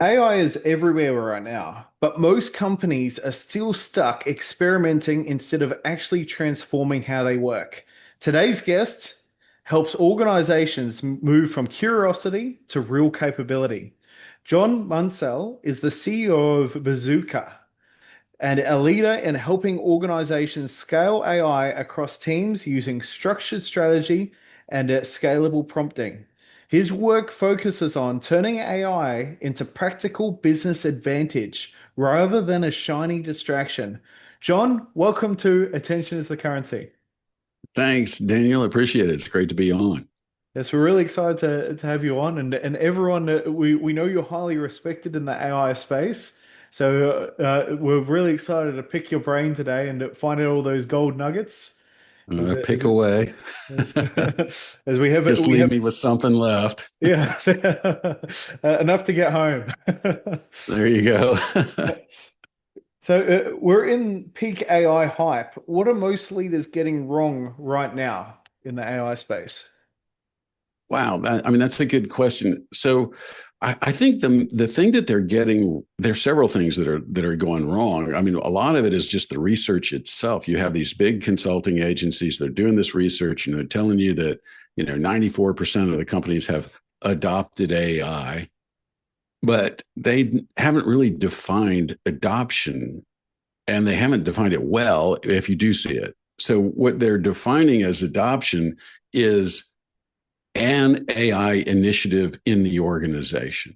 AI is everywhere right now, but most companies are still stuck experimenting instead of actually transforming how they work. Today's guest helps organizations move from curiosity to real capability. John Munsell is the CEO of Bazooka and a leader in helping organizations scale AI across teams using structured strategy and scalable prompting. His work focuses on turning AI into practical business advantage rather than a shiny distraction. John, welcome to Attention is the Currency. Thanks, Daniel. Appreciate it. It's great to be on. Yes, we're really excited to have you on, and everyone we know you're highly respected in the AI space, so we're really excited to pick your brain today and to find out all those gold nuggets. As Pick away. as, as we have Just we leave have me with something left. yeah enough to get home. There you go. So we're in peak AI hype. What are most leaders getting wrong right now in the AI space? Wow. That's a good question. So I think the thing that they're getting, there's several things that are going wrong. I mean, a lot of it is just the research itself. You have these big consulting agencies, they're doing this research and they're telling you that, 94% of the companies have adopted AI, but they haven't really defined adoption and they haven't defined it well if you do see it. So what they're defining as adoption is an AI initiative in the organization.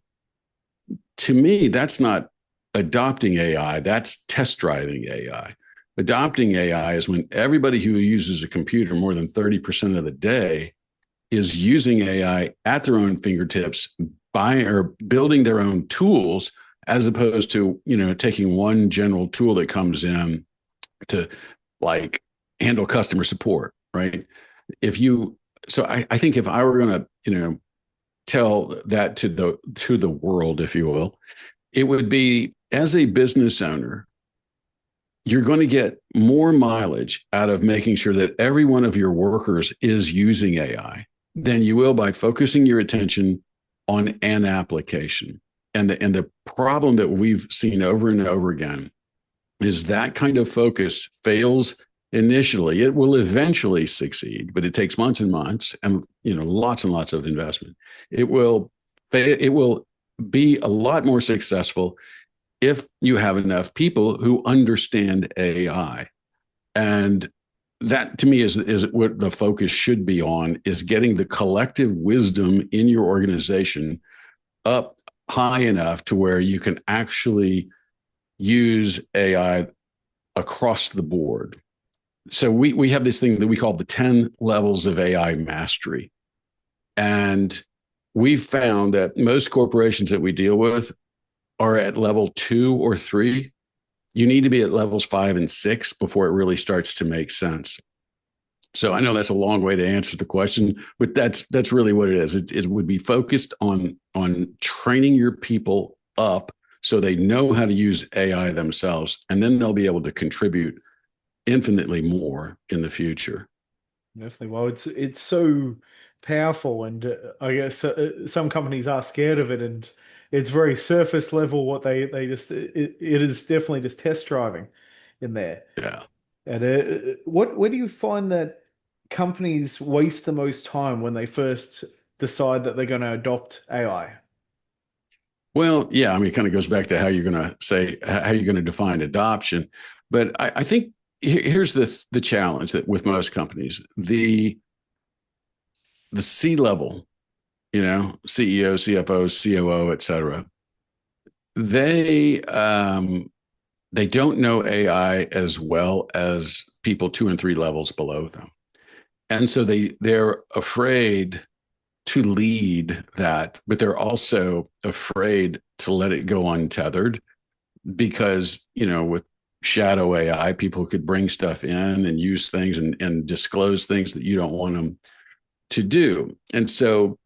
To me, that's not adopting AI, that's test driving AI. Adopting AI is when everybody who uses a computer more than 30% of the day is using AI at their own fingertips, buying or building their own tools, as opposed to, taking one general tool that comes in to like handle customer support, right? If you so I think if I were going to, tell that to the world, if you will, it would be as a business owner, you're going to get more mileage out of making sure that every one of your workers is using AI than you will by focusing your attention on an application. And the problem that we've seen over and over again is that kind of focus fails initially. It will eventually succeed, but it takes months and months and lots and lots of investment. It will be a lot more successful if you have enough people who understand AI. And that to me is what the focus should be on, is getting the collective wisdom in your organization up high enough to where you can actually use AI across the board. So we have this thing that we call the 10 levels of AI mastery. And we've found that most corporations that we deal with are at level 2 or 3. You need to be at levels 5 and 6 before it really starts to make sense. So I know that's a long way to answer the question, but that's really what it is. It would be focused on training your people up so they know how to use AI themselves, and then they'll be able to contribute infinitely more in the future. Definitely. Well, it's so powerful, and I guess some companies are scared of it, and it's very surface level. What they just it is definitely just test driving in there. Yeah. And what where do you find that companies waste the most time when they first decide that they're going to adopt AI? Well, yeah. I mean, it kind of goes back to how you're going to define adoption. But I think here's the challenge that with most companies, the C level, CEO, CFO, COO, et cetera, they they don't know AI as well as people 2 and 3 levels below them, and so they're afraid to lead that, but they're also afraid to let it go untethered because with shadow AI, people could bring stuff in and use things and disclose things that you don't want them to do. And so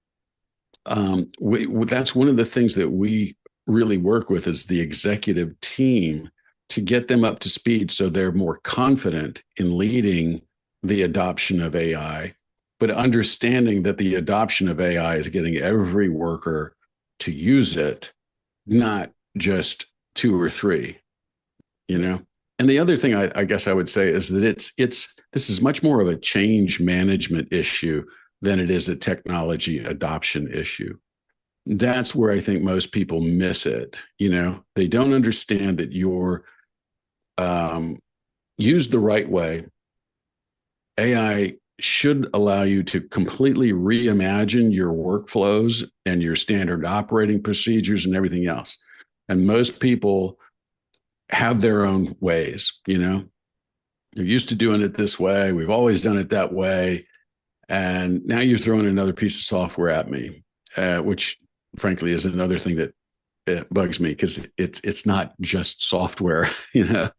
that's one of the things that we really work with is the executive team to get them up to speed so they're more confident in leading the adoption of AI, but understanding that the adoption of AI is getting every worker to use it not just two or three, you Yeah. know? And the other thing I guess I would say is that this is much more of a change management issue than it is a technology adoption issue. That's where I think most people miss it. They don't understand that you're um, used the right way. AI should allow you to completely reimagine your workflows and your standard operating procedures and everything else. And most people have their own ways, You're used to doing it this way. We've always done it that way. And now you're throwing another piece of software at me, which frankly is another thing that bugs me because it's not just software, Yeah.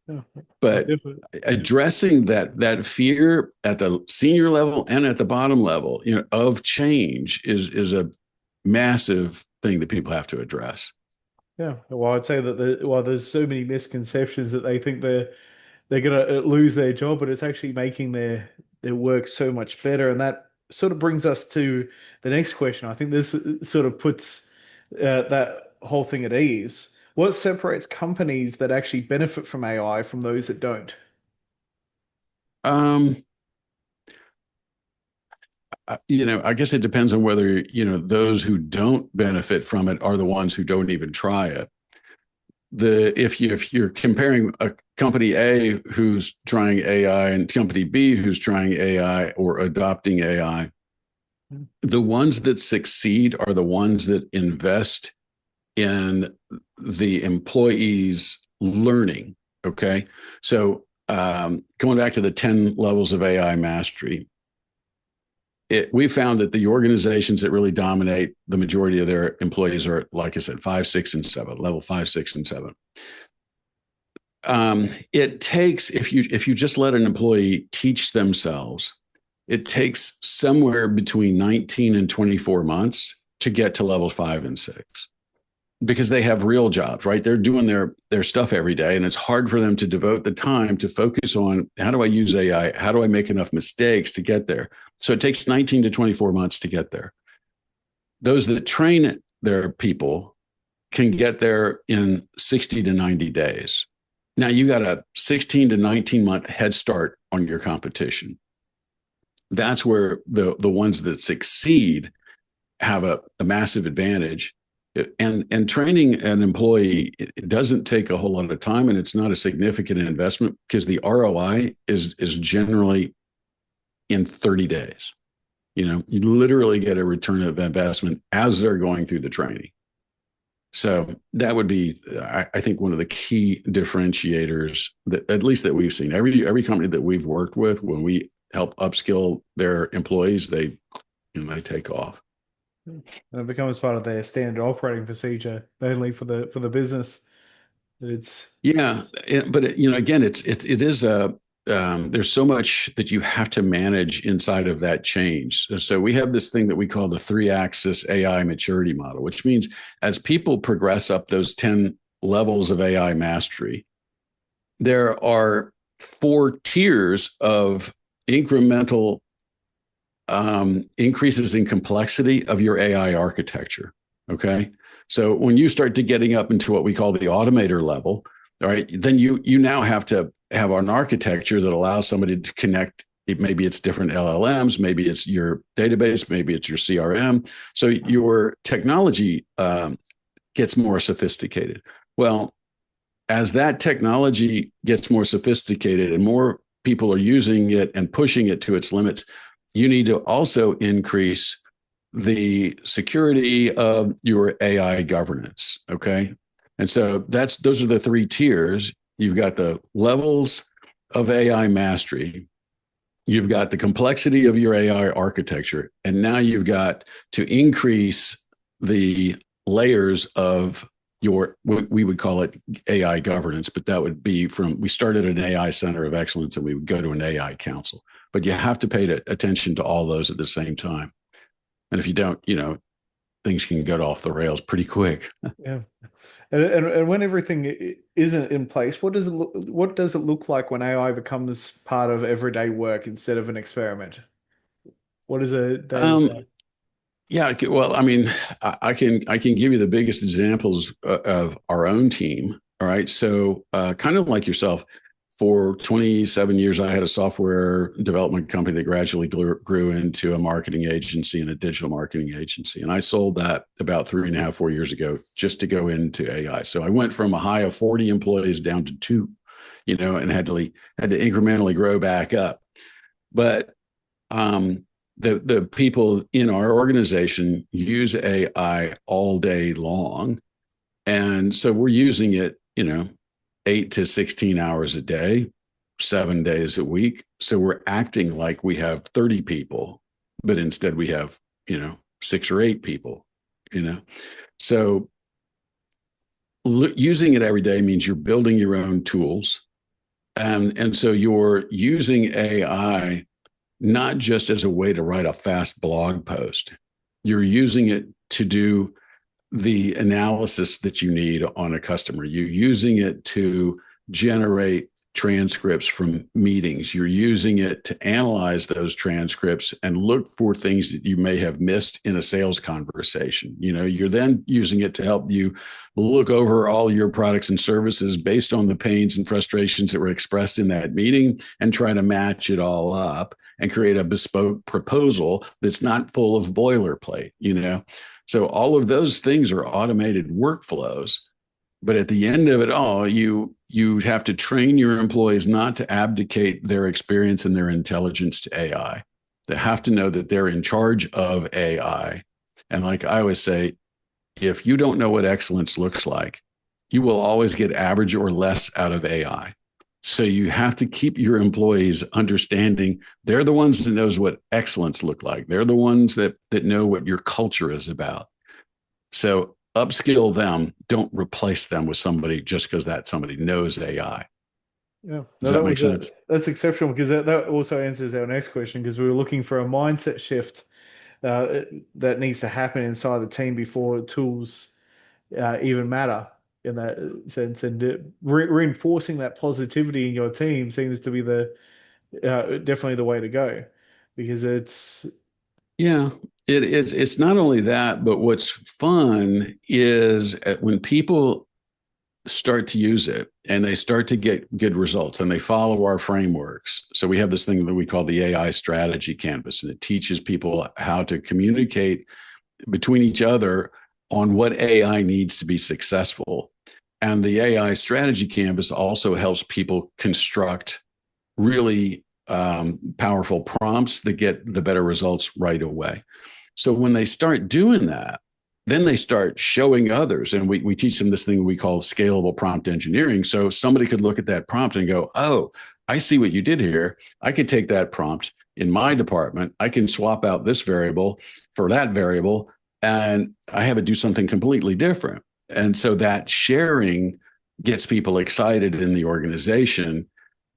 I But definitely. addressing that fear at the senior level and at the bottom level, of change is a massive thing that people have to address. Yeah. Well, I'd say that there's so many misconceptions that they think they're gonna lose their job, but it's actually making their work so much better. And that sort of brings us to the next question. I think this sort of puts that whole thing at ease. What separates companies that actually benefit from AI from those that don't? Um, I guess it depends on whether, those who don't benefit from it are the ones who don't even try it. If you're comparing a company A who's trying AI and company B who's trying AI or adopting AI, the ones that succeed are the ones that invest in the employees learning. Okay. So, going back to the 10 levels of AI mastery, we found that the organizations that really dominate the majority of their employees are, like I said, 5, 6, and 7, level 5, 6, and 7. It takes, if you just let an employee teach themselves, it takes somewhere between 19 and 24 months to get to level 5 and 6 because they have real jobs, right? They're doing their stuff every day, and it's hard for them to devote the time to focus on how do I use AI? How do I make enough mistakes to get there? So it takes 19 to 24 months to get there. Those that train their people can get there in 60 to 90 days. Now you got a 16 to 19-month head start on your competition. That's where the ones that succeed have a massive advantage. And training an employee, it doesn't take a whole lot of time, and it's not a significant investment because the ROI is generally in 30 days. You literally get a return of investment as they're going through the training. So that would be, I think, one of the key differentiators that, at least that we've seen. Every company that we've worked with, when we help upskill their employees, they take off. And it becomes part of their standard operating procedure, mainly for the business. It's Yeah, but again, it is a there's so much that you have to manage inside of that change. So we have this thing that we call the three-axis AI maturity model, which means as people progress up those 10 levels of AI mastery, there are four tiers of incremental increases in complexity of your AI architecture. Okay. So when you start to getting up into what we call the automator level, all right, then you now have to have an architecture that allows somebody to connect. Maybe it's different LLMs, maybe it's your database, maybe it's your CRM. So your technology gets more sophisticated. Well, as that technology gets more sophisticated and more people are using it and pushing it to its limits, you need to also increase the security of your AI governance. Okay. And so those are the three tiers. You've got the levels of AI mastery. You've got the complexity of your AI architecture. And now you've got to increase the layers of your, we would call it AI governance, but that would be we started an AI center of excellence and we would go to an AI council. But you have to pay attention to all those at the same time. And if you don't, things can get off the rails pretty quick. yeah. And when everything isn't in place, what does it look like when AI becomes part of everyday work instead of an experiment? What does a day look Um, like? Yeah, well, I mean, I can give you the biggest examples of our own team. All right, so kind of like yourself, for 27 years, I had a software development company that gradually grew into a marketing agency and a digital marketing agency, and I sold that about 3.5, 4 years ago just to go into AI. So I went from a high of 40 employees down to two, and had to incrementally grow back up. But um, the people in our organization use AI all day long, and so we're using it, 8 to 16 hours a day, 7 days a week. So we're acting like we have 30 people, but instead we have 6 or 8 people. You know, so using it every day means you're building your own tools, and so you're using AI not just as a way to write a fast blog post. You're using it to do the analysis that you need on a customer. You're using it to generate transcripts from meetings. You're using it to analyze those transcripts and look for things that you may have missed in a sales conversation. You're then using it to help you look over all your products and services based on the pains and frustrations that were expressed in that meeting and try to match it all up and create a bespoke proposal that's not full of boilerplate. So all of those things are automated workflows. But at the end of it all, you have to train your employees not to abdicate their experience and their intelligence to AI. They have to know that they're in charge of AI. And like I always say, if you don't know what excellence looks like, you will always get average or less out of AI. So you have to keep your employees understanding they're the ones that knows what excellence look like. They're the ones that know what your culture is about. So upskill them. Don't replace them with somebody just because that somebody knows AI. Yeah, Does no, that make sense? that's exceptional because that also answers our next question because we were looking for a mindset shift that needs to happen inside the team before tools even matter in that sense, and reinforcing that positivity in your team seems to be the definitely the way to go because it's Yeah. It's not only that, but what's fun is when people start to use it and they start to get good results and they follow our frameworks. So we have this thing that we call the AI strategy canvas, and it teaches people how to communicate between each other on what AI needs to be successful. And the AI strategy canvas also helps people construct really powerful prompts that get the better results right away. So when they start doing that, then they start showing others. And we teach them this thing we call scalable prompt engineering. So somebody could look at that prompt and go, oh, I see what you did here. I could take that prompt in my department. I can swap out this variable for that variable, and I have it do something completely different. And so that sharing gets people excited in the organization.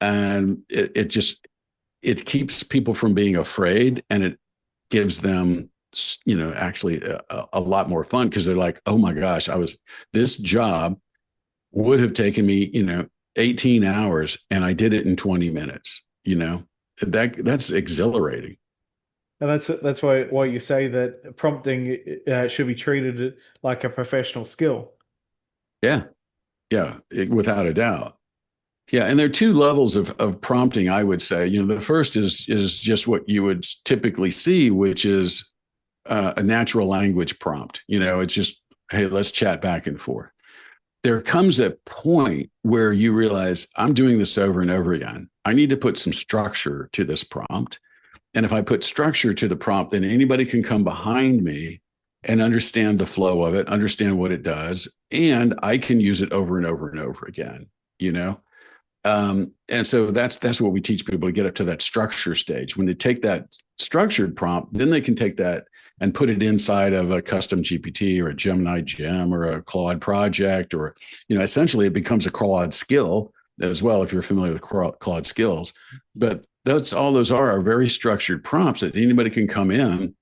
And it keeps people from being afraid, and it gives them actually a lot more fun because they're like, oh my gosh, this job would have taken me 18 hours and I did it in 20 minutes. That's exhilarating. and that's why you say that prompting should be treated like a professional skill. Yeah, yeah, without a doubt. Yeah, and there are two levels of prompting, I would say. The first is just what you would typically see, which is a natural language prompt. It's just, hey, let's chat back and forth. There comes a point where you realize I'm doing this over and over again. I need to put some structure to this prompt. And if I put structure to the prompt, then anybody can come behind me and understand the flow of it, understand what it does, and I can use it over and over and over again. You know, and so that's what we teach people to get up to that structure stage. When they take that structured prompt, then they can take that and put it inside of a custom GPT or a Gemini Gem or a Claude project, or essentially it becomes a Claude skill as well if you're familiar with Claude skills. But that's all those are very structured prompts that anybody can come in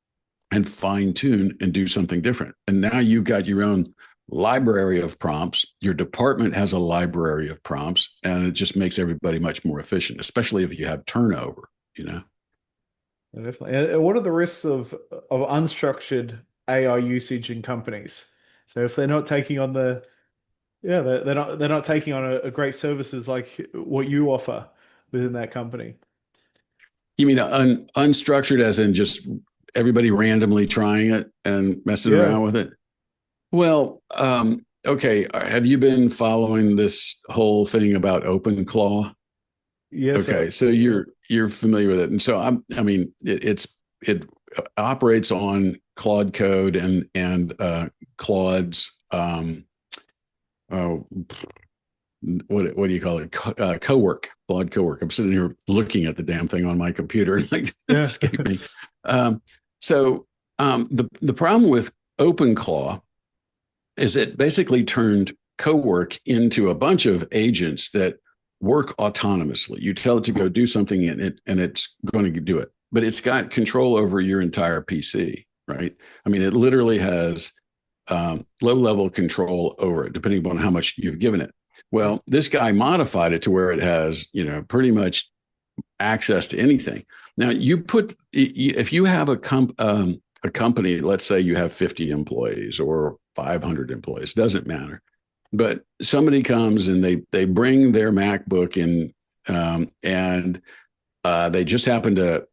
and fine tune and do something different. And now you've got your own library of prompts. Your department has a library of prompts, and it just makes everybody much more efficient, especially if you have turnover. Definitely. And what are the risks of unstructured AI usage in companies? So if they're not taking on they're not taking on a great services like what you offer within that company. You mean unstructured, as in just everybody randomly trying it and messing Yeah. around with it? Well, okay. Have you been following this whole thing about OpenClaw? Yes. Okay, so you're familiar with it, and so I mean, it operates on Claude code and Claude's oh, what do you call it? Cowork, Claude Cowork. I'm sitting here looking at the damn thing on my computer, and like it Yeah. escaped me. Um, so the problem with OpenClaw is it basically turned Cowork into a bunch of agents that work autonomously. You tell it to go do something and it's going to do it, but it's got control over your entire PC, right? I mean, it literally has low level control over it, depending upon how much you've given it. Well, this guy modified it to where it has, pretty much access to anything. Now, if you have a company, let's say you have 50 employees or 500 employees, doesn't matter. But somebody comes and they bring their MacBook in, and they just happen to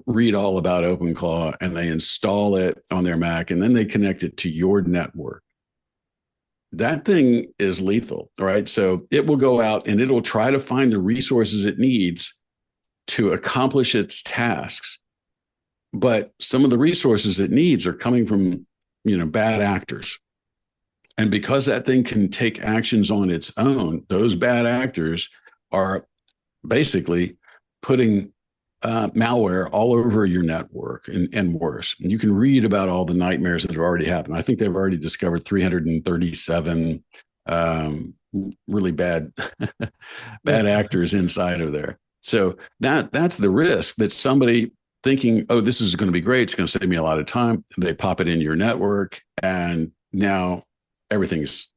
read all about OpenClaw and they install it on their Mac and then they connect it to your network. That thing is lethal, right? So it will go out and it'll try to find the resources it needs to accomplish its tasks. But some of the resources it needs are coming from, bad actors. And because that thing can take actions on its own, those bad actors are basically putting malware all over your network and worse. And you can read about all the nightmares that have already happened. I think they've already discovered 337 really bad bad actors inside of there. So that's the risk, that somebody thinking, oh, this is going to be great, it's going to save me a lot of time. They pop it in your network, and now everything's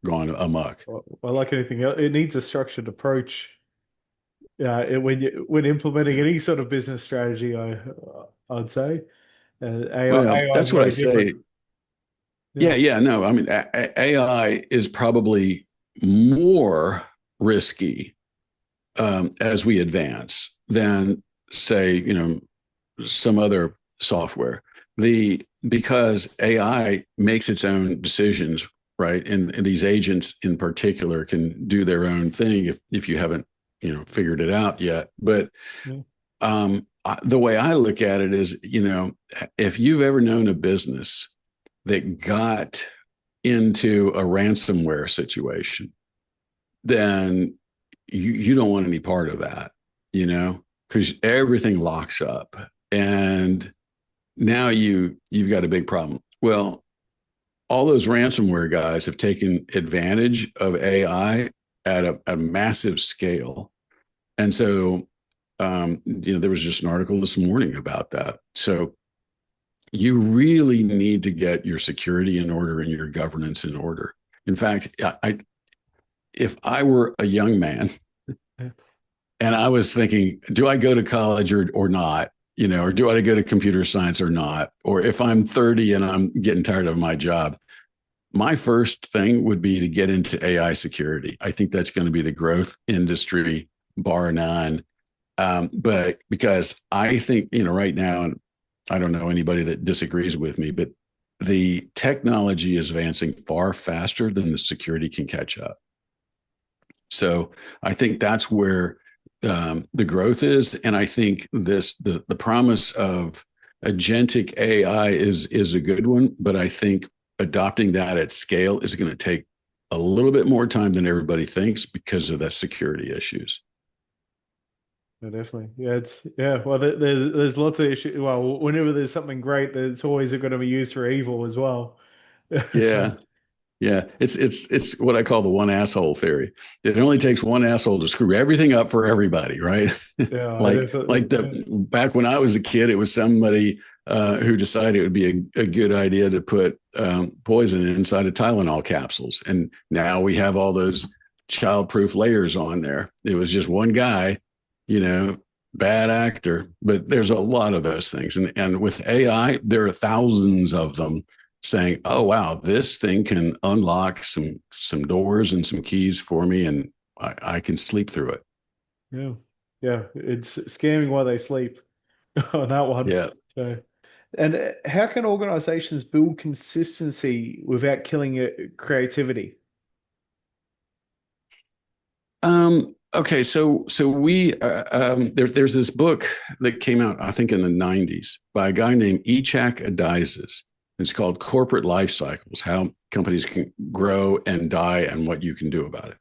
gone amok. Well, like anything else, it needs a structured approach. When implementing any sort of business strategy, I'd say Well, AI is that's what I very different. say. Yeah. Yeah. No, I mean, AI is probably more risky as we advance than, say, some other software. Because AI makes its own decisions, right? And these agents in particular can do their own thing if you haven't figured it out yet. But Yeah. the way I look at it is, if you've ever known a business that got into a ransomware situation, then you don't want any part of that, because everything locks up, and now you've got a big problem. Well, all those ransomware guys have taken advantage of AI at a massive scale, and so there was just an article this morning about that. So you really need to get your security in order and your governance in order. In fact, if I were a young man Yeah. and I was thinking, do I go to college or not? Or do I go to computer science or not? Or if I'm 30 and I'm getting tired of my job, my first thing would be to get into AI security. I think that's going to be the growth industry, bar none. But because I think, right now, and I don't know anybody that disagrees with me, but the technology is advancing far faster than the security can catch up. So I think that's where the growth is, and I think the promise of agentic AI is a good one, but I think adopting that at scale is going to take a little bit more time than everybody thinks because of the security issues. Yeah, definitely. Yeah. Well, there's lots of issues. Well, whenever there's something great, it's always going to be used for evil as well. So Yeah. Yeah, it's what I call the one asshole theory. It only takes one asshole to screw everything up for everybody, right? yeah, I like definitely. the back when I was a kid, it was somebody who decided it would be a good idea to put poison inside of Tylenol capsules, and now we have all those childproof layers on there. It was just one guy, you know, bad actor. But there's a lot of those things. And with AI, there are thousands of them saying, oh wow, this thing can unlock some doors and some keys for me, and I can sleep through it. Yeah. Yeah. It's scamming while they sleep on that one. Yeah. So, and how can organizations build consistency without killing creativity? Okay, so we there's this book that came out, I think, in the 90s by a guy named Ichak Adizes. It's called Corporate Life Cycles: How Companies Can Grow and Die and What You Can Do About it.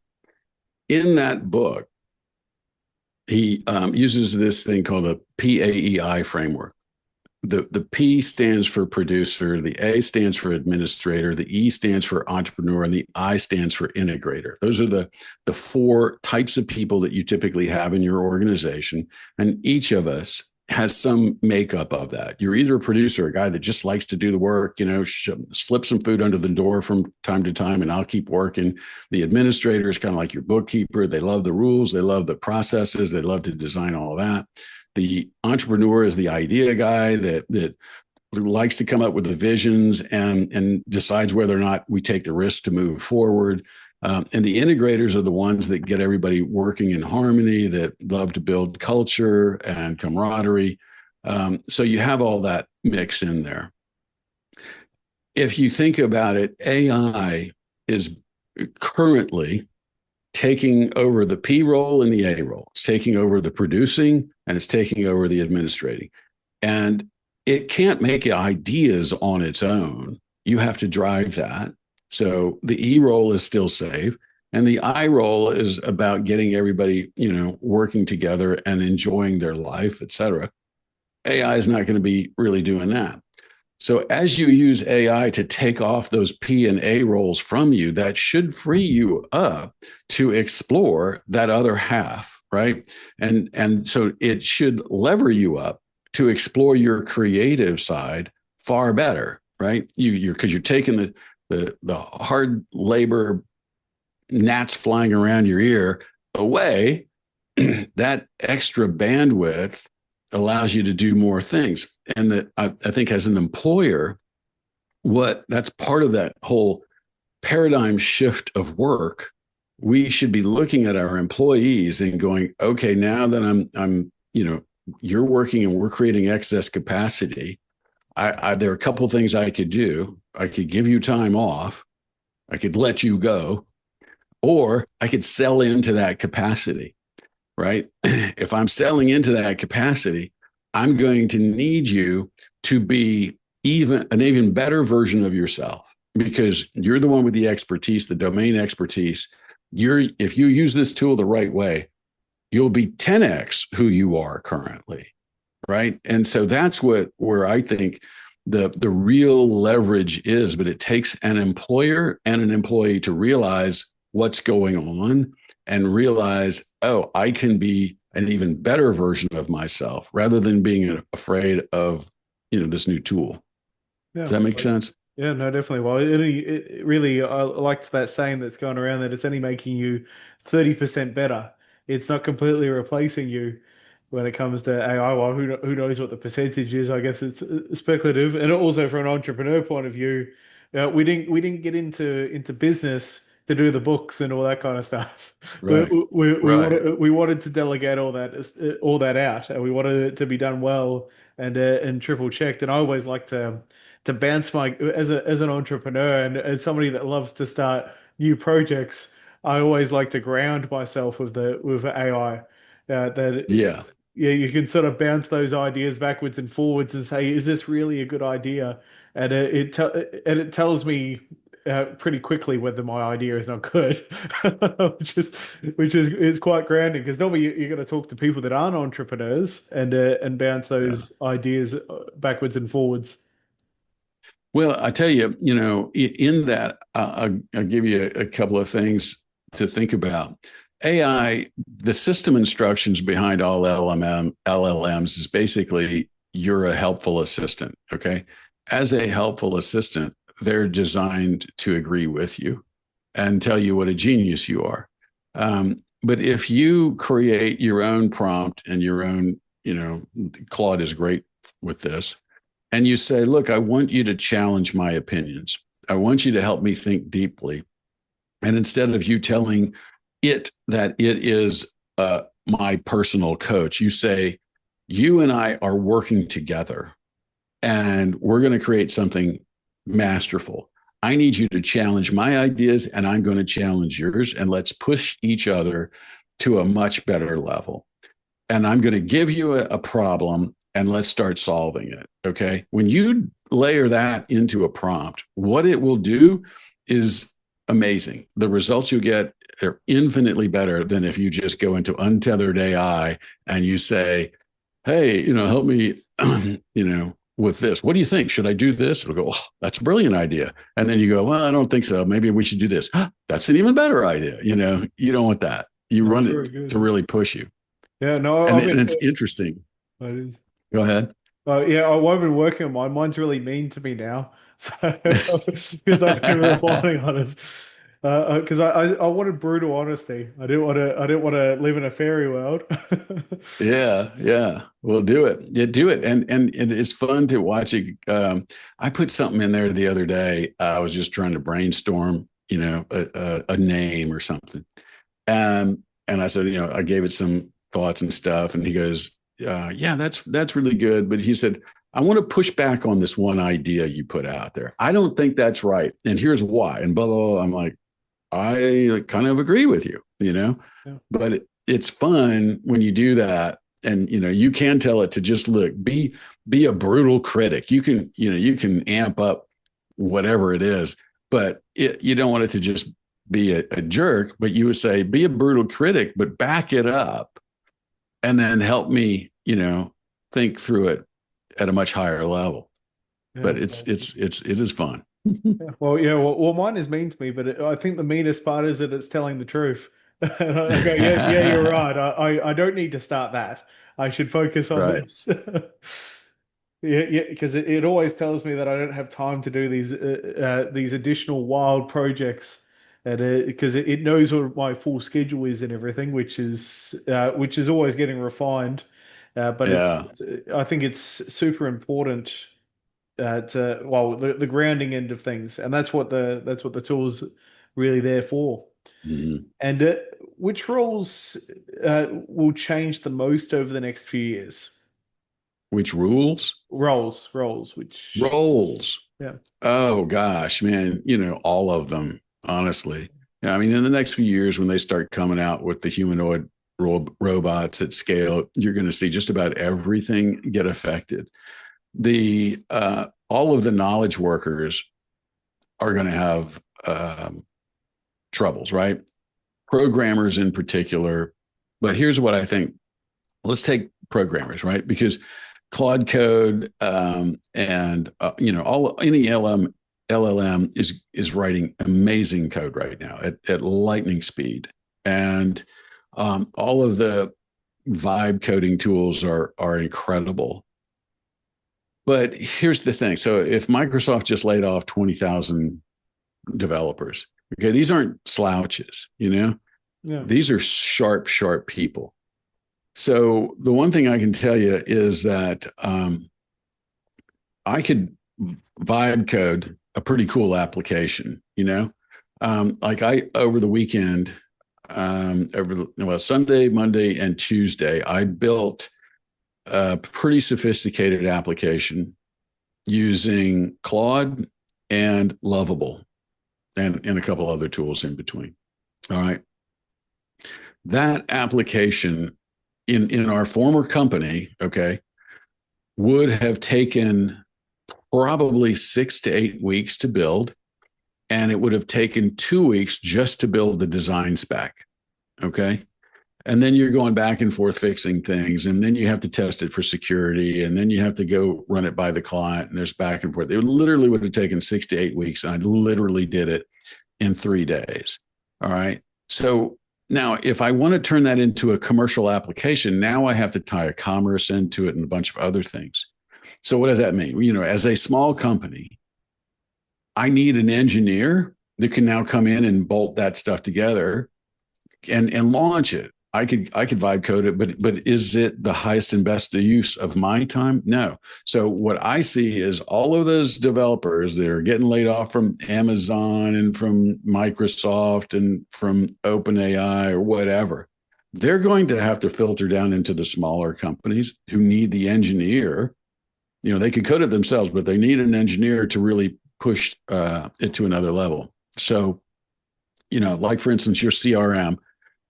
In that book, he uses this thing called a PAEI framework. The P stands for producer, the A stands for administrator, the E stands for entrepreneur, and the I stands for integrator. Those are the four types of people that you typically have in your organization. And each of us has some makeup of that. You're either a producer, a guy that just likes to do the work, slip some food under the door from time to time, and I'll keep working. The administrator is kind of like your bookkeeper. They love the rules, they love the processes, they love to design all of that. The entrepreneur is the idea guy that likes to come up with the visions and decides whether or not we take the risk to move forward. And the integrators are the ones that get everybody working in harmony, that love to build culture and camaraderie. So you have all that mix in there. If you think about it, AI is currently taking over the P role and the A role. It's taking over the producing and it's taking over the administrating. And it can't make ideas on its own. You have to drive that. So the E role is still safe. And the I role is about getting everybody, working together and enjoying their life, et cetera. AI is not going to be really doing that. So as you use AI to take off those P and A roles from you, that should free you up to explore that other half, right? And so it should lever you up to explore your creative side far better, right? You're because you're taking the hard labor gnats flying around your ear away. That extra bandwidth allows you to do more things. And that I think as an employer, that's part of that whole paradigm shift of work. We should be looking at our employees and going, okay, now that I'm you're working and we're creating excess capacity. There are a couple of things I could do. I could give you time off. I could let you go, or I could sell into that capacity, right? If I'm selling into that capacity, I'm going to need you to be an even better version of yourself, because you're the one with the expertise, the domain expertise. If you use this tool the right way, you'll be 10x who you are currently, right? And so that's where I think the real leverage is. But it takes an employer and an employee to realize what's going on and realize, oh, I can be an even better version of myself rather than being afraid of this new tool. Yeah. Does that make sense? Yeah, no, definitely. Well, it really, I liked that saying that's going around that it's only making you 30% better. It's not completely replacing you when it comes to AI. Well, who knows what the percentage is? I guess it's speculative. And also from an entrepreneur point of view, we didn't get into business to do the books and all that kind of stuff. We Right. Right. we wanted to delegate all that out, and we wanted it to be done well and triple checked. And I always like to bounce my as an entrepreneur and as somebody that loves to start new projects. I always like to ground myself with AI. That Yeah. yeah, you can sort of bounce those ideas backwards and forwards and say, is this really a good idea? And it tells me pretty quickly whether my idea is not good, which is quite grounding, because normally you're going to talk to people that aren't entrepreneurs and bounce Yeah. those ideas backwards and forwards. Well, I tell you, in that, I'll give you a couple of things to think about. AI, the system instructions behind all LLMs is basically you're a helpful assistant. Okay. As a helpful assistant, they're designed to agree with you and tell you what a genius you are. but if you create your own prompt and your own, Claude is great with this, and you say, look, I want you to challenge my opinions. I want you to help me think deeply. And instead of you telling it that it is my personal coach, you say, you and I are working together and we're going to create something masterful. I need you to challenge my ideas and I'm going to challenge yours. And let's push each other to a much better level. And I'm going to give you a problem and let's start solving it. Okay. When you layer that into a prompt, what it will do is amazing. The results you get are infinitely better than if you just go into untethered AI and you say, hey, help me, with this. What do you think? Should I do this? It'll go, oh, that's a brilliant idea. And then you go, well, I don't think so. Maybe we should do this. That's an even better idea. You don't want that. You That's run very it good. to really push you. Yeah, no, And it's interesting. it is. Go ahead. Yeah, I've been working on mine. Mine's really mean to me now, so because I've been refining on it. Because I wanted brutal honesty. I didn't want to live in a fairy world. Yeah, yeah. Well, do it. Yeah, do it. And it's fun to watch it. I put something in there the other day. I was just trying to brainstorm, a name or something. And I said, I gave it some thoughts and stuff. And he goes, yeah, that's really good. But he said, I want to push back on this one idea you put out there. I don't think that's right. And here's why. And blah, blah, blah. I'm like, I kind of agree with you, Yeah. but it's fun when you do that. And, you can tell it to just look, be a brutal critic. You can amp up whatever it is, but you don't want it to just be a jerk, but you would say, be a brutal critic, but back it up and then help me, think through it at a much higher level. Yeah. But it is fun. Yeah. Well, yeah. Well, mine is mean to me, but I think the meanest part is that it's telling the truth. And I go, yeah, yeah, you're right. I don't need to start that. I should focus on Right. this. Yeah, yeah, because it always tells me that I don't have time to do these additional wild projects, and because it knows what my full schedule is and everything, which is always getting refined. But Yeah. I think it's super important to well the grounding end of things, and that's what the tool's really there for. Mhm. And which roles will change the most over the next few years? Which rules? Roles, which Roles. yeah, Oh gosh, man, all of them, honestly. Yeah, I mean, in the next few years, when they start coming out with the humanoid robots at scale, you're going to see just about everything get affected. The all of the knowledge workers are going to have troubles, right? Programmers in particular. But here's what I think. Let's take programmers, right? Because Claude Code and all any LLM is writing amazing code right now at lightning speed, and all of the vibe coding tools are incredible. But here's the thing: so if Microsoft just laid off 20,000 developers, okay, these aren't slouches, yeah, these are sharp, sharp people. So the one thing I can tell you is that I could vibe code a pretty cool application, like I over the weekend, Sunday, Monday, and Tuesday, I built a pretty sophisticated application using Claude and Lovable and a couple other tools in between. All right. That application in our former company, okay, would have taken probably 6 to 8 weeks to build, and it would have taken 2 weeks just to build the design spec. Okay. And then you're going back and forth fixing things, and then you have to test it for security, and then you have to go run it by the client, and there's back and forth. It literally would have taken 6 to 8 weeks, and I literally did it in 3 days. All right. So now, if I want to turn that into a commercial application, now I have to tie a commerce into it and a bunch of other things. So what does that mean? As a small company, I need an engineer that can now come in and bolt that stuff together. and launch it. I could vibe code it, but is it the highest and best use of my time? No. So what I see is all of those developers that are getting laid off from Amazon and from Microsoft and from OpenAI or whatever. They're going to have to filter down into the smaller companies who need the engineer. They could code it themselves, but they need an engineer to really push it to another level. So, like for instance, your CRM,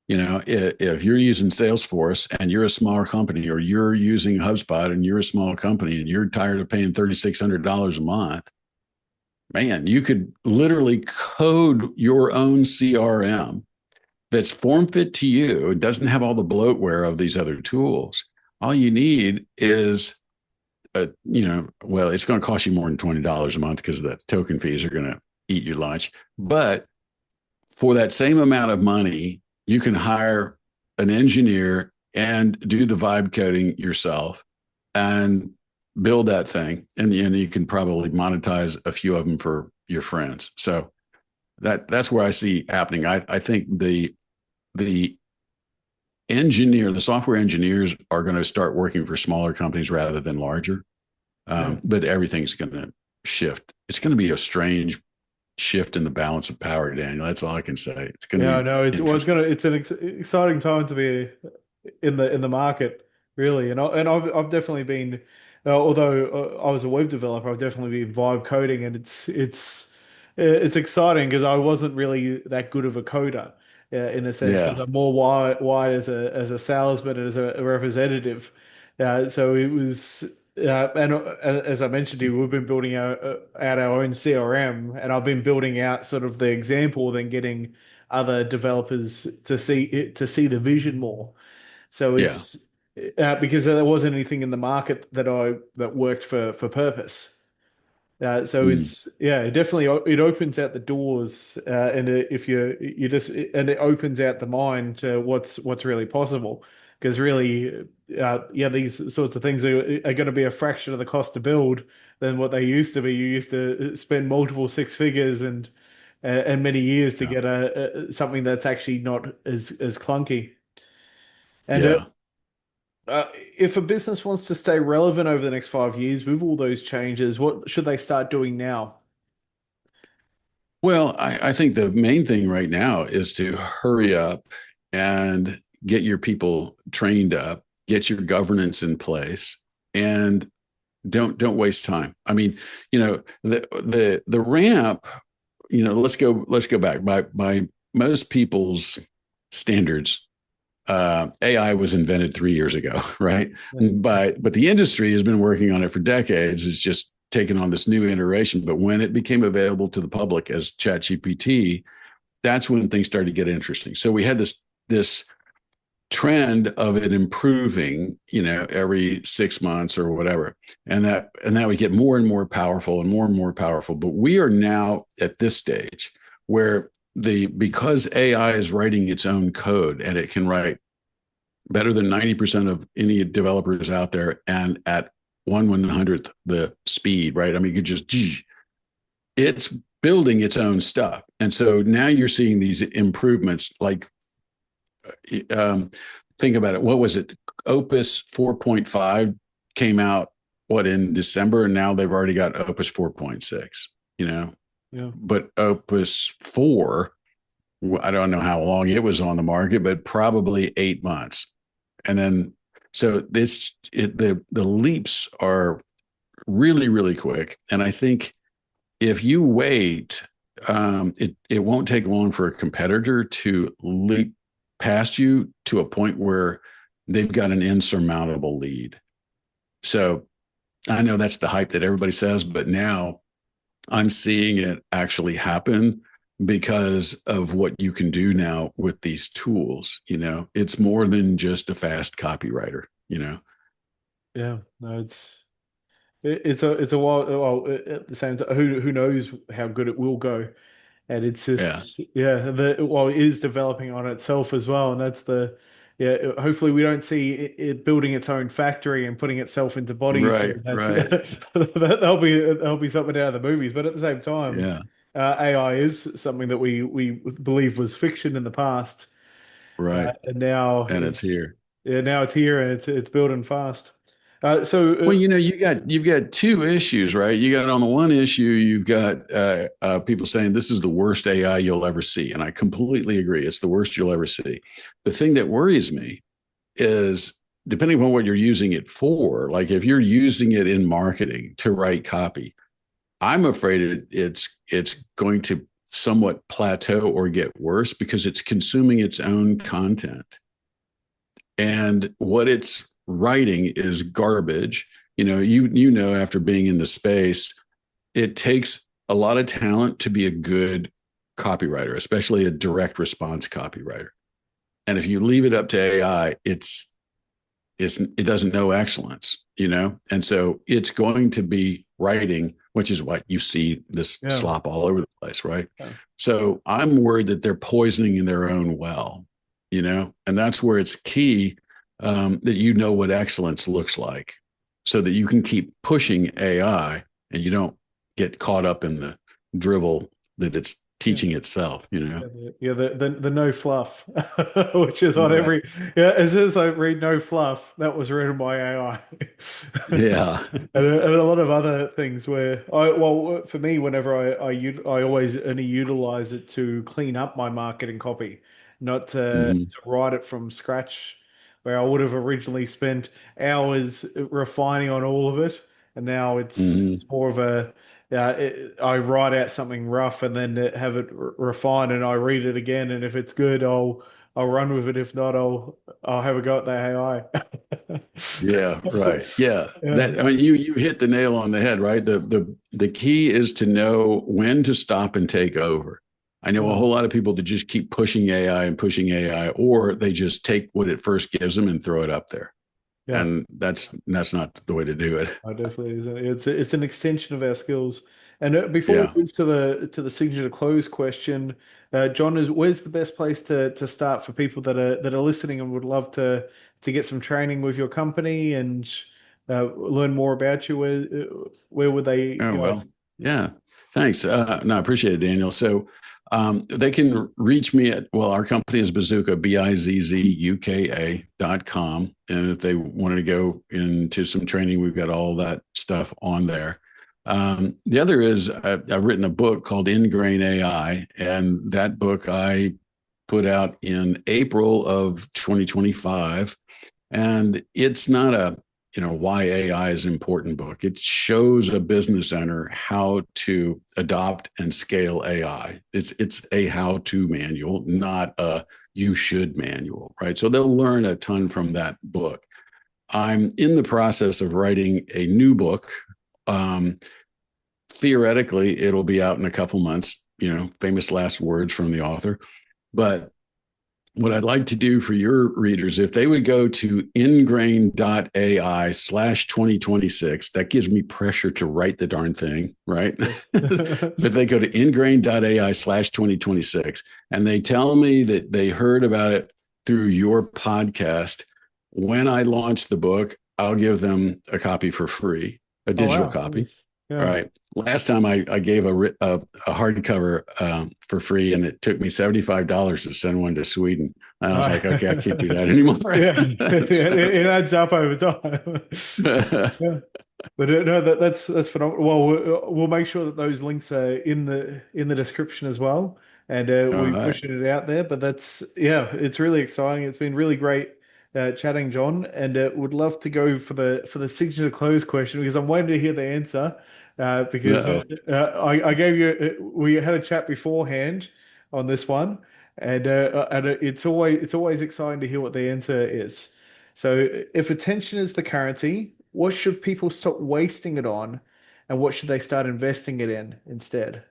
if you're using Salesforce and you're a smaller company, or you're using HubSpot and you're a small company and you're tired of paying $3,600 a month, man, you could literally code your own CRM that's form fit to you. It doesn't have all the bloatware of these other tools. All you need is well, it's going to cost you more than $20 a month because the token fees are going to eat your lunch. But for that same amount of money, you can hire an engineer and do the vibe coding yourself and build that thing. And you can probably monetize a few of them for your friends. So that's where I see happening. I think the software engineers are going to start working for smaller companies rather than larger. Yeah. But everything's going to shift. It's going to be a strange shift in the balance of power, Daniel. That's all I can say. It's going to Yeah, be no, interesting. it's an exciting time to be in the market, really. And I've definitely been, although I was a web developer, I've definitely been vibe coding, and it's exciting because I wasn't really that good of a coder, in a sense, because Yeah, I'm more wired as a salesman and as a representative. So it was. And as I mentioned to you, we've been building out our own CRM, and I've been building out sort of the example, then getting other developers to see the vision more. So yeah, it's because there wasn't anything in the market that worked for purpose. So mm, it's yeah, it definitely it opens out the doors, and if you just and it opens out the mind to what's really possible. Because really, yeah, these sorts of things are going to be a fraction of the cost to build than what they used to be. You used to spend multiple six figures and many years to yeah, get something that's actually not as clunky. And yeah. if a business wants to stay relevant over the next 5 years with all those changes, what should they start doing now? Well, I think the main thing right now is to hurry up and get your people trained up, get your governance in place, and don't waste time. I mean, the ramp. Let's go back by most people's standards. AI was invented 3 years ago, right? Yeah. But the industry has been working on it for decades. It's just taken on this new iteration. But when it became available to the public as ChatGPT, that's when things started to get interesting. So we had this trend of it improving, every 6 months or whatever, and that would get more and more powerful and more powerful. But we are now at this stage where because AI is writing its own code, and it can write better than 90% of any developers out there, and at 1/100th the speed, right? I mean, you could just it's building its own stuff. And so now you're seeing these improvements, like um, think about it. What was it? Opus 4.5 came out in December, and now they've already got Opus 4.6. Yeah. But Opus 4, I don't know how long it was on the market, but probably 8 months. And then so the leaps are really, really quick. And I think if you wait, it won't take long for a competitor to leap past you to a point where they've got an insurmountable lead. So I know that's the hype that everybody says, but now I'm seeing it actually happen because of what you can do now with these tools. It's more than just a fast copywriter. Yeah. No, it's a while. Well, at the same time, who knows how good it will go? And it's Yeah. just yeah, it is developing on itself as well, and that's the yeah. Hopefully, we don't see it building its own factory and putting itself into bodies. So Right. that's Right. that'll be something out of the movies. But at the same time, Yeah. AI is something that we believe was fiction in the past. Right. And now And it's it's here. yeah, now it's here and it's building fast. So Well, you've got two issues, right? You got on the one issue, you've got people saying this is the worst AI you'll ever see, and I completely agree. It's the worst you'll ever see. The thing that worries me is depending on what you're using it for. Like if you're using it in marketing to write copy, I'm afraid it's going to somewhat plateau or get worse because it's consuming its own content. And what it's writing is garbage. You know after being in the space, it takes a lot of talent to be a good copywriter, especially a direct response copywriter. And if you leave it up to AI, it doesn't know excellence. And so it's going to be writing, which is what you see this yeah, slop all over the place, right? yeah, So I'm worried that they're poisoning their own well, and that's where it's key, that you know what excellence looks like so that you can keep pushing AI and you don't get caught up in the drivel that it's yeah. teaching itself. Yeah, the no fluff, which is on Right. every yeah. As soon as I read no fluff, that was written by AI, Yeah. and a lot of other things where for me, whenever I always only utilize it to clean up my marketing copy, not Hmm. to write it from scratch, where I would have originally spent hours refining on all of it, and now Hmm. it's more of a yeah, I write out something rough and then have it refined, and I read it again. And if it's good, I'll run with it. If not, I'll have a go at the AI. Yeah, right. Yeah. Yeah, That I mean you hit the nail on the head, right? The key is to know when to stop and take over. I know a yeah, whole lot of people that just keep pushing AI and pushing AI, or they just take what it first gives them and throw it up there. yeah. And that's not the way to do it. I definitely is. It's an extension of our skills. And before we Yeah. move to the signature to close question, John, is where's the best place to start for people that are listening and would love to get some training with your company and learn more about you? Where would they Oh, go? well, yeah. Thanks. No, I appreciate it, Daniel. So they can reach me well, our company is Bazooka, BIZZUKA.com. And if they wanted to go into some training, we've got all that stuff on there. The other is I've written a book called Ingrain AI, and that book I put out in April of 2025. And it's not a why AI is important book. It shows a business owner how to adopt and scale AI. It's a how-to manual, not a you should manual, right? So they'll learn a ton from that book. I'm in the process of writing a new book. Um, Theoretically, it'll be out in a couple months. Famous last words from the author. But what I'd like to do for your readers, if they would go to ingrain.ai/2026, that gives me pressure to write the darn thing, right? But they go to ingrain.ai/2026 and they tell me that they heard about it through your podcast. When I launch the book, I'll give them a copy for free, a Oh digital wow, copy. All yeah. right. Last time I gave a hardcover for free, and it took me $75 to send one to Sweden. And I was like, okay, I can't do that anymore. Yeah, it adds up over time. Yeah. But no, that's phenomenal. Well, we'll make sure that those links are in the description as well, and All we'll be right. pushing it out there. But it's really exciting. It's been really great chatting, John, and would love to go for the signature close question because I'm waiting to hear the answer. Because Uh-oh. I gave you we had a chat beforehand on this one, and it's always exciting to hear what the answer is. So, if attention is the currency, what should people stop wasting it on, and what should they start investing it in instead?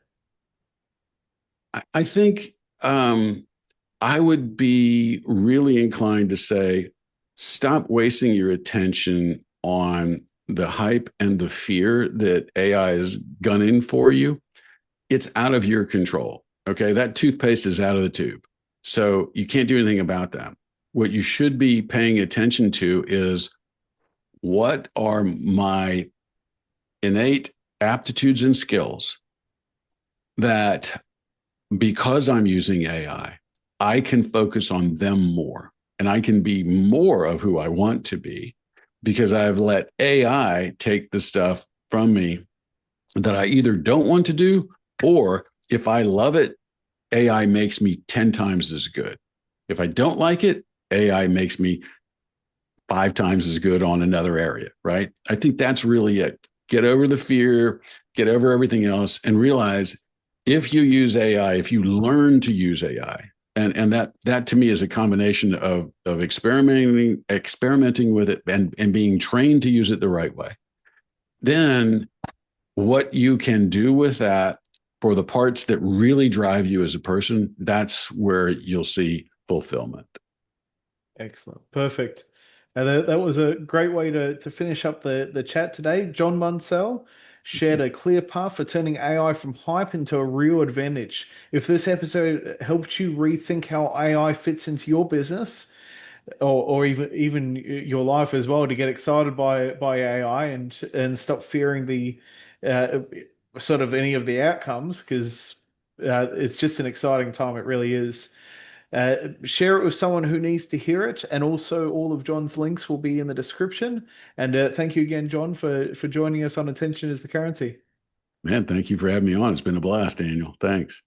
I think I would be really inclined to say stop wasting your attention on the hype and the fear that AI is gunning for you. It's out of your control. Okay. That toothpaste is out of the tube. So you can't do anything about that. What you should be paying attention to is what are my innate aptitudes and skills that because I'm using AI, I can focus on them more and I can be more of who I want to be because I've let AI take the stuff from me that I either don't want to do, or if I love it, AI makes me 10 times as good. If I don't like it, AI makes me 5 times as good on another area, right? I think that's really it. Get over the fear, get over everything else, and realize if you use AI, if you learn to use AI, and that to me is a combination of experimenting with it and being trained to use it the right way. Then what you can do with that for the parts that really drive you as a person, that's where you'll see fulfillment. Excellent. Perfect. And that was a great way to finish up the chat today. John Munsell shared a clear path for turning AI from hype into a real advantage. If this episode helped you rethink how AI fits into your business, or even your life as well, to get excited by AI and stop fearing the uh, sort of any of the outcomes, because it's just an exciting time. It really is. Share it with someone who needs to hear it, and also all of John's links will be in the description. And thank you again, John, for joining us on Attention is the Currency. Man, thank you for having me on. It's been a blast, Daniel. Thanks.